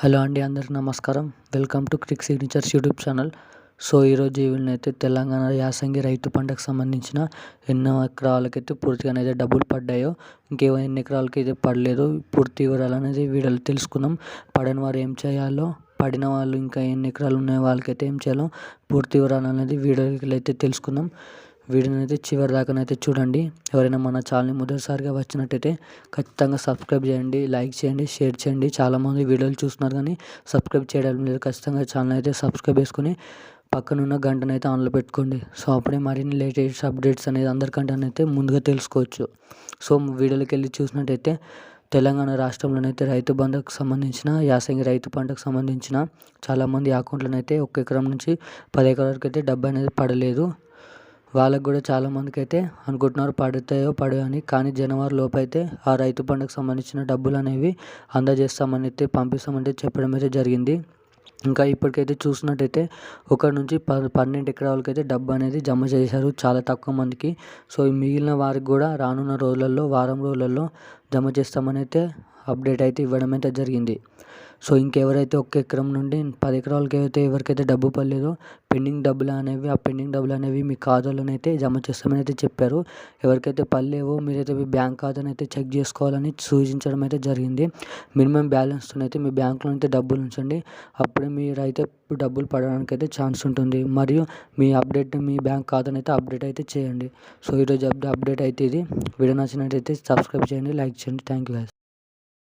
Hello అండి, అందరికి నమస్కారం. Welcome to Crick signatures YouTube channel. So ఈరోజు ఈ వీడియోలో అయితే తెలంగాణ యాసంగి రైతు పంటకు సంబంధించిన ఎన్నో ఎకరాలకైతే పూర్తిగానైతే డబ్బులు పడ్డాయో, ఇంకేమో ఎన్ని ఎకరాలకి అయితే పడలేదు, పూర్తి వివరాలు అనేది వీడియోలో తెలుసుకుందాం. పడని వారు ఏం చేయాలో, పడిన వాళ్ళు ఇంకా ఎన్ని ఎకరాలు ఉన్న వాళ్ళకైతే ఏం చేయాలో పూర్తి వివరాలు అనేది వీడియోలో అయితే తెలుసుకుందాం. వీడియోని అయితే చివరి దాకానైతే చూడండి. ఎవరైనా మన ఛానల్ని మొదటిసారిగా వచ్చినట్టయితే ఖచ్చితంగా సబ్స్క్రైబ్ చేయండి, లైక్ చేయండి, షేర్ చేయండి. చాలామంది వీడియోలు చూస్తున్నారు కానీ సబ్స్క్రైబ్ చేయడం లేదు. ఖచ్చితంగా ఛానల్ అయితే సబ్స్క్రైబ్ చేసుకుని పక్కనున్న గంటనైతే ఆన్లో పెట్టుకోండి. సో అప్పుడే మరిన్ని లేటెస్ట్ అప్డేట్స్ అనేది అందరికంటే అయితే ముందుగా తెలుసుకోవచ్చు. సో వీడియోలోకి వెళ్ళి చూసినట్టయితే తెలంగాణ రాష్ట్రంలోనైతే రైతు బంధుకు సంబంధించిన యాసంగి రైతు పంటకు సంబంధించిన చాలామంది అకౌంట్లోనైతే 1 ఎకరం నుంచి 10 ఎకరాల వరకు అయితే డబ్బు అనేది పడలేదు. వాళ్ళకు కూడా చాలామందికి అయితే అనుకుంటున్నారు పడతాయో పడవో అని. కానీ జనవరి లోపు అయితే ఆ రైతు పంటకు సంబంధించిన డబ్బులు అనేవి అందజేస్తామని అయితే పంపిస్తామంటే చెప్పడం అయితే జరిగింది. ఇంకా ఇప్పటికైతే చూసినట్టయితే 1 నుంచి 12 ఎకరాలకి అయితే డబ్బు అనేది జమ చేశారు, చాలా తక్కువ మందికి. సో మిగిలిన వారికి కూడా రానున్న రోజులలో, వారం రోజులలో జమ చేస్తామని అయితే అప్డేట్ అయితే ఇవ్వడం అయితే జరిగింది. సో ఇంకెవరైతే 1 ఎకరం నుండి 10 ఎకరాలకి అయితే ఎవరికైతే డబ్బు పడలేదో పెండింగ్ డబ్బులు అనేవి మీ ఖాతాలోనైతే జమ చేస్తామని అయితే చెప్పారు. ఎవరికైతే పడలేవో మీరైతే మీ బ్యాంక్ ఖాతాను అయితే చెక్ చేసుకోవాలని సూచించడం అయితే జరిగింది. మినిమం బ్యాలెన్స్తో అయితే మీ బ్యాంకులో అయితే డబ్బులు ఉంచండి, అప్పుడే మీరైతే డబ్బులు పడడానికి అయితే ఛాన్స్ ఉంటుంది. మరియు మీ బ్యాంక్ ఖాతాను అయితే అప్డేట్ అయితే చేయండి. సో ఈరోజు అప్డేట్ అయితే ఇది. వీడియో నచ్చినట్టయితే సబ్స్క్రైబ్ చేయండి, లైక్ చేయండి. Thank you guys.